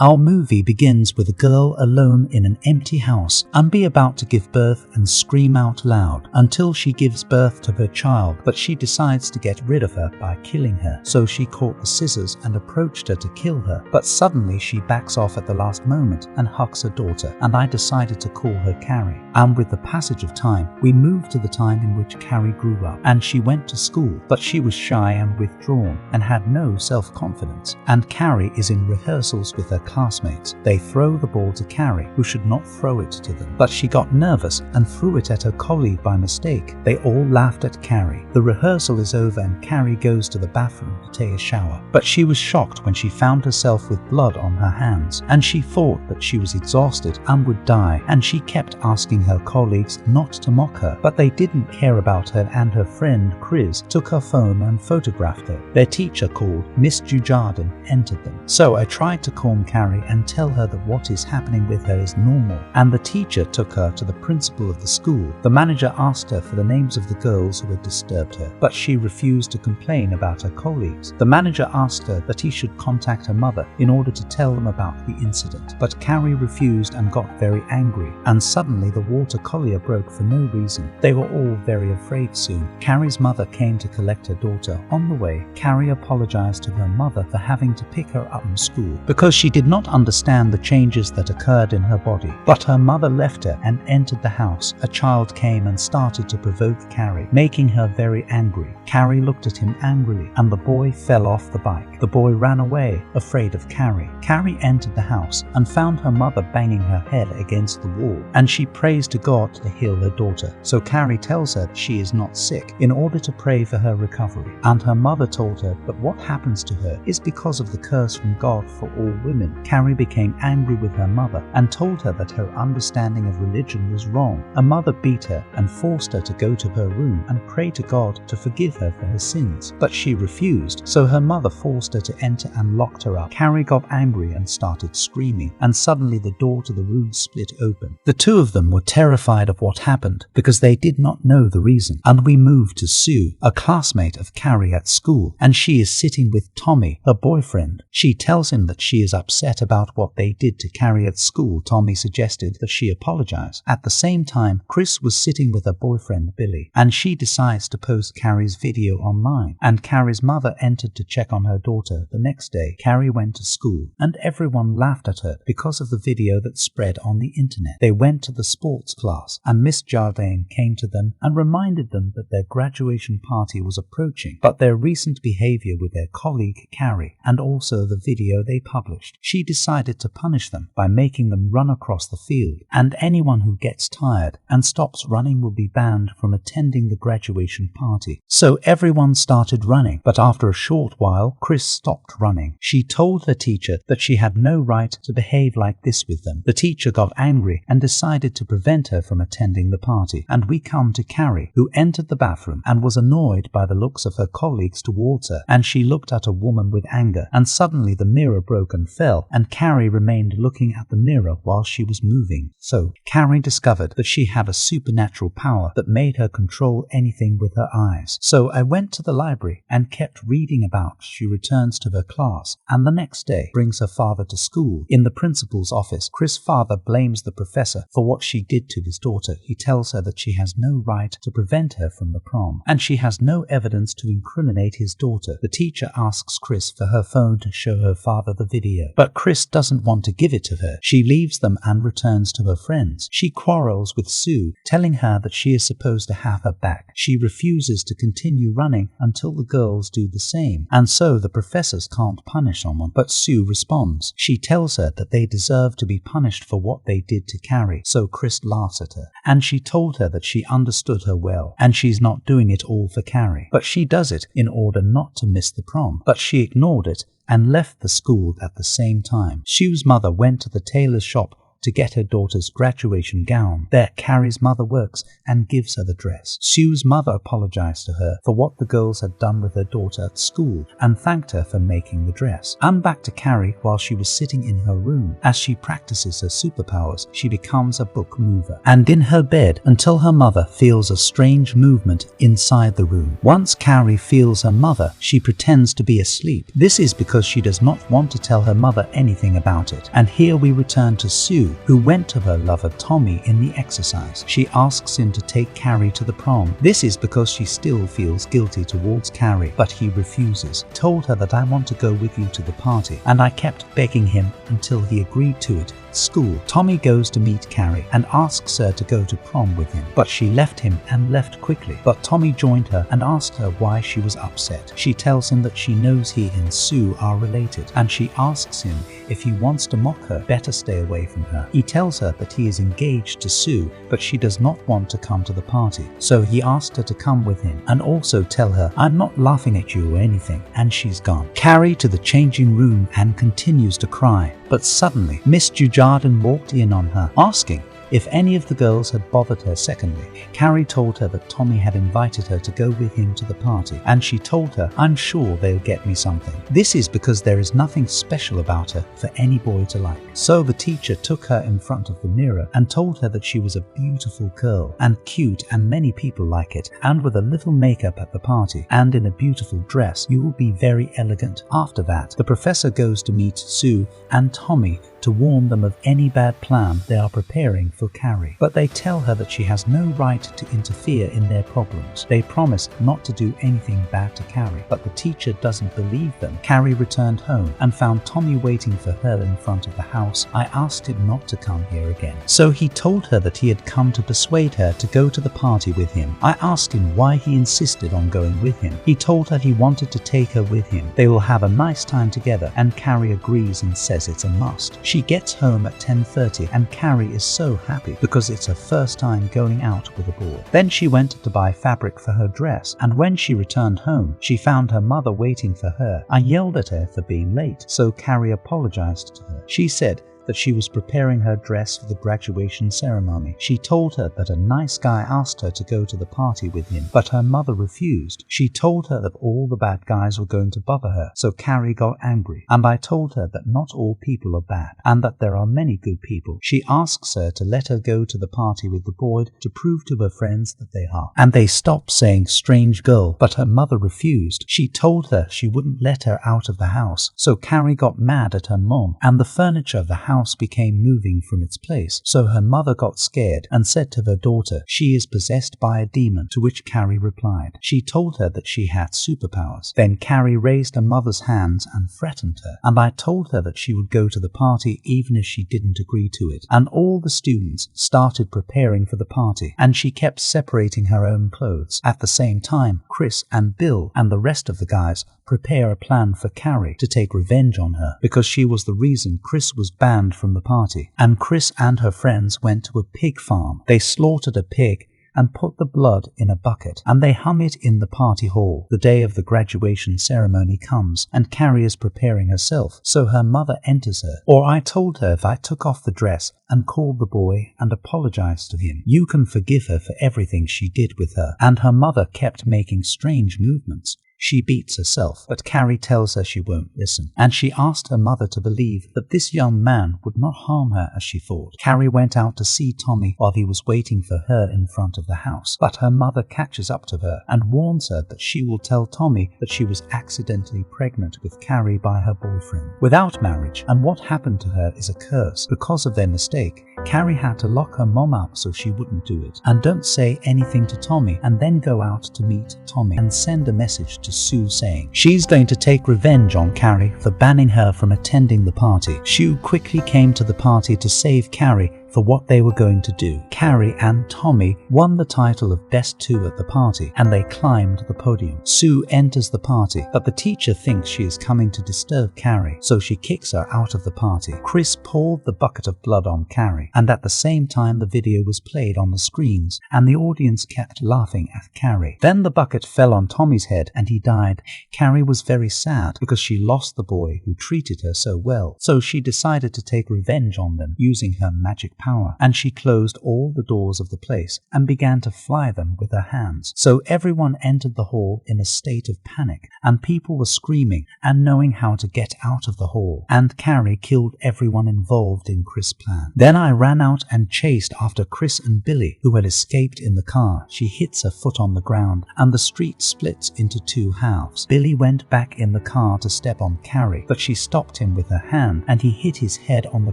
Our movie begins with a girl alone in an empty house and be about to give birth and scream out loud until she gives birth to her child, but she decides to get rid of her by killing her. So she caught the scissors and approached her to kill her, but suddenly she backs off at the last moment and hugs her daughter, and I decided to call her Carrie. And with the passage of time, we moved to the time in which Carrie grew up, and she went to school, but she was shy and withdrawn and had no self-confidence. And Carrie is in rehearsals with her classmates. They throw the ball to Carrie, who should not throw it to them, but she got nervous and threw it at her colleague by mistake. They all laughed at Carrie. The rehearsal is over and Carrie goes to the bathroom to take a shower, but she was shocked when she found herself with blood on her hands, and she thought that she was exhausted and would die, and she kept asking her colleagues not to mock her, but they didn't care about her, and her friend Chris took her phone and photographed her. Their teacher, called Miss Jujardin, entered them. So I tried to calm Carrie and tell her that what is happening with her is normal, and the teacher took her to the principal of the school. The manager asked her for the names of the girls who had disturbed her, but she refused to complain about her colleagues. The manager asked her that he should contact her mother in order to tell them about the incident, but Carrie refused and got very angry, and suddenly the water collier broke for no reason. They were all very afraid soon. Carrie's mother came to collect her daughter. On the way, Carrie apologized to her mother for having to pick her up from school because she did not understand the changes that occurred in her body. But her mother left her and entered the house. A child came and started to provoke Carrie, making her very angry. Carrie looked at him angrily, and the boy fell off the bike. The boy ran away, afraid of Carrie. Carrie entered the house and found her mother banging her head against the wall, and she prays to God to heal her daughter. So Carrie tells her she is not sick in order to pray for her recovery, and her mother told her that what happens to her is because of the curse from God for all women. Carrie became angry with her mother and told her that her understanding of religion was wrong. Her mother beat her and forced her to go to her room and pray to God to forgive her for her sins, but she refused, so her mother forced her to enter and locked her up. Carrie got angry and started screaming, and suddenly the door to the room split open. The two of them were terrified of what happened because they did not know the reason, and we moved to Sue, a classmate of Carrie at school, and she is sitting with Tommy, her boyfriend. She tells him that she is upset about what they did to Carrie at school. Tommy suggested that she apologize. At the same time, Chris was sitting with her boyfriend Billy, and she decides to post Carrie's video online, and Carrie's mother entered to check on her daughter. The next day, Carrie went to school, and everyone laughed at her because of the video that spread on the internet. They went to the sports class, and Miss Jardine came to them and reminded them that their graduation party was approaching, but their recent behavior with their colleague Carrie, and also the video they published. She decided to punish them by making them run across the field, and anyone who gets tired and stops running will be banned from attending the graduation party. So everyone started running, but after a short while, Chris stopped running. She told her teacher that she had no right to behave like this with them. The teacher got angry and decided to prevent her from attending the party, and we come to Carrie, who entered the bathroom and was annoyed by the looks of her colleagues towards her, and she looked at a woman with anger, and suddenly the mirror broke and fell, and Carrie remained looking at the mirror while she was moving. So Carrie discovered that she had a supernatural power that made her control anything with her eyes. So I went to the library and kept reading about. She returns to her class, and the next day brings her father to school. In the principal's office, Chris' father blames the professor for what she did to his daughter. He tells her that she has no right to prevent her from the prom, and she has no evidence to incriminate his daughter. The teacher asks Chris for her phone to show her father the video, but Chris doesn't want to give it to her. She leaves them and returns to her friends. She quarrels with Sue, telling her that she is supposed to have her back. She refuses to continue running until the girls do the same, and so the professors can't punish someone, but Sue responds. She tells her that they deserve to be punished for what they did to Carrie, so Chris laughs at her, and she told her that she understood her well, and she's not doing it all for Carrie, but she does it in order not to miss the prom. But she ignored it and left the school at the same time. Sue's mother went to the tailor's shop to get her daughter's graduation gown. There, Carrie's mother works and gives her the dress. Sue's mother apologized to her for what the girls had done with her daughter at school and thanked her for making the dress. And back to Carrie while she was sitting in her room. As she practices her superpowers, she becomes a book mover. And in her bed until her mother feels a strange movement inside the room. Once Carrie feels her mother, she pretends to be asleep. This is because she does not want to tell her mother anything about it. And here we return to Sue, who went to her lover Tommy in the exercise. She asks him to take Carrie to the prom. This is because she still feels guilty towards Carrie, but he refuses. Told her that I want to go with you to the party, and I kept begging him until he agreed to it. School. Tommy goes to meet Carrie and asks her to go to prom with him, but she left him and left quickly. But Tommy joined her and asked her why she was upset. She tells him that she knows he and Sue are related, and she asks him if he wants to mock her, better stay away from her. He tells her that he is engaged to Sue, but she does not want to come to the party, so he asked her to come with him and also tell her, "I'm not laughing at you or anything," and she's gone. Carrie to the changing room and continues to cry, but suddenly Miss Dujardin walked in on her, asking if any of the girls had bothered her. Secondly, Carrie told her that Tommy had invited her to go with him to the party, and she told her, "I'm sure they'll get me something." This is because there is nothing special about her for any boy to like. So the teacher took her in front of the mirror and told her that she was a beautiful girl and cute, and many people like it, and with a little makeup at the party and in a beautiful dress, you will be very elegant. After that, the professor goes to meet Sue and Tommy to warn them of any bad plan they are preparing for Carrie. But they tell her that she has no right to interfere in their problems. They promise not to do anything bad to Carrie, but the teacher doesn't believe them. Carrie returned home and found Tommy waiting for her in front of the house. I asked him not to come here again. So he told her that he had come to persuade her to go to the party with him. I asked him why he insisted on going with him. He told her he wanted to take her with him. They will have a nice time together, and Carrie agrees and says it's a must. She gets home at 10:30 and Carrie is so happy because it's her first time going out with a boy. Then she went to buy fabric for her dress, and when she returned home, she found her mother waiting for her. I yelled at her for being late, so Carrie apologized to her. She said that she was preparing her dress for the graduation ceremony. She told her that a nice guy asked her to go to the party with him, but her mother refused. She told her that all the bad guys were going to bother her, so Carrie got angry, and I told her that not all people are bad, and that there are many good people. She asks her to let her go to the party with the boy to prove to her friends that they are, and they stopped saying strange girl, but her mother refused. She told her she wouldn't let her out of the house, so Carrie got mad at her mom, and the furniture of the house became moving from its place. So her mother got scared and said to her daughter she is possessed by a demon, to which Carrie replied. She told her that she had superpowers. Then Carrie raised her mother's hands and threatened her, and I told her that she would go to the party even if she didn't agree to it. And all the students started preparing for the party, and she kept separating her own clothes. At the same time, Chris and Bill and the rest of the guys prepare a plan for Carrie to take revenge on her, because she was the reason Chris was banned from the party. And Chris and her friends went to a pig farm. They slaughtered a pig and put the blood in a bucket, and they hung it in the party hall. The day of the graduation ceremony comes, and Carrie is preparing herself, so her mother enters her. Or I told her if I took off the dress and called the boy and apologized to him, you can forgive her for everything she did with her. And her mother kept making strange movements. She beats herself, but Carrie tells her she won't listen, and she asked her mother to believe that this young man would not harm her as she thought. Carrie went out to see Tommy while he was waiting for her in front of the house, but her mother catches up to her and warns her that she will tell Tommy that she was accidentally pregnant with Carrie by her boyfriend without marriage, and what happened to her is a curse. Because of their mistake, Carrie had to lock her mom up so she wouldn't do it, and don't say anything to Tommy, and then go out to meet Tommy and send a message to Sue saying she's going to take revenge on Carrie for banning her from attending the party. Sue quickly came to the party to save Carrie for what they were going to do. Carrie and Tommy won the title of Best Two at the party, and they climbed the podium. Sue enters the party, but the teacher thinks she is coming to disturb Carrie, so she kicks her out of the party. Chris poured the bucket of blood on Carrie, and at the same time the video was played on the screens, and the audience kept laughing at Carrie. Then the bucket fell on Tommy's head, and he died. Carrie was very sad because she lost the boy who treated her so well, so she decided to take revenge on them using her magic power, and she closed all the doors of the place and began to fly them with her hands. So everyone entered the hall in a state of panic, and people were screaming and knowing how to get out of the hall, and Carrie killed everyone involved in Chris' plan. Then I ran out and chased after Chris and Billy, who had escaped in the car. She hits her foot on the ground, and the street splits into two halves. Billy went back in the car to step on Carrie, but she stopped him with her hand, and he hit his head on the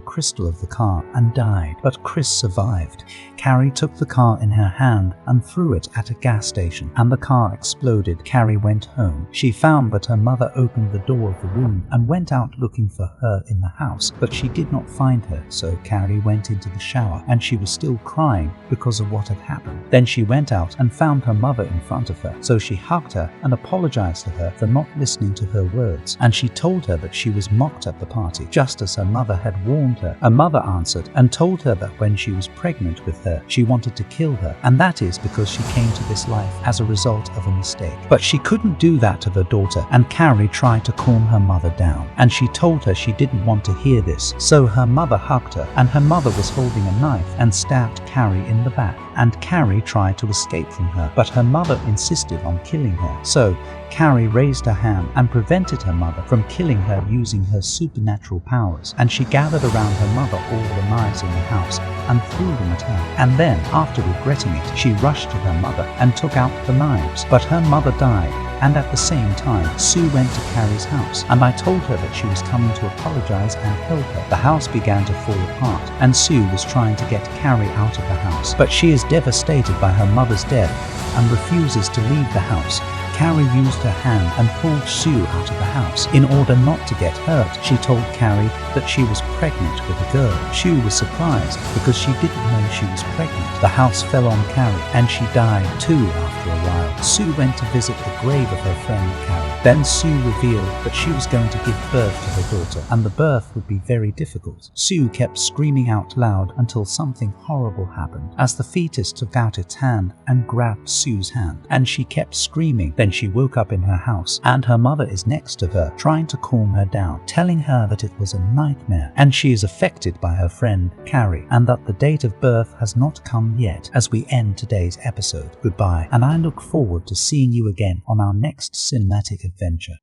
crystal of the car and died, but Chris survived. Carrie took the car in her hand and threw it at a gas station, and the car exploded. Carrie went home. She found that her mother opened the door of the room and went out looking for her in the house, but she did not find her, so Carrie went into the shower, and she was still crying because of what had happened. Then she went out and found her mother in front of her, so she hugged her and apologized to her for not listening to her words, and she told her that she was mocked at the party, just as her mother had warned her. Her mother answered and told her that when she was pregnant with her, she wanted to kill her, and that is because she came to this life as a result of a mistake. But she couldn't do that to her daughter, and Carrie tried to calm her mother down, and she told her she didn't want to hear this, so her mother hugged her, and her mother was holding a knife and stabbed Carrie in the back, and Carrie tried to escape from her, but her mother insisted on killing her, so Carrie raised her hand and prevented her mother from killing her using her supernatural powers, and she gathered around her mother all the knives in the house and threw them at her, and then, after regretting it, she rushed to her mother and took out the knives, but her mother died. And at the same time, Sue went to Carrie's house, and I told her that she was coming to apologize and help her. The house began to fall apart, and Sue was trying to get Carrie out of the house, but she is devastated by her mother's death and refuses to leave the house. Carrie used her hand and pulled Sue out of the house. In order not to get hurt, she told Carrie that she was pregnant with a girl. Sue was surprised because she didn't know she was pregnant. The house fell on Carrie, and she died too after a while. Sue went to visit the grave of her friend Carrie. Then Sue revealed that she was going to give birth to her daughter, and the birth would be very difficult. Sue kept screaming out loud until something horrible happened, as the fetus took out its hand and grabbed Sue's hand, and she kept screaming. Then she woke up in her house, and her mother is next to her, trying to calm her down, telling her that it was a nightmare, and she is affected by her friend Carrie, and that the date of birth has not come yet. As we end today's episode, goodbye, and I look forward to seeing you again on our next cinematic adventure.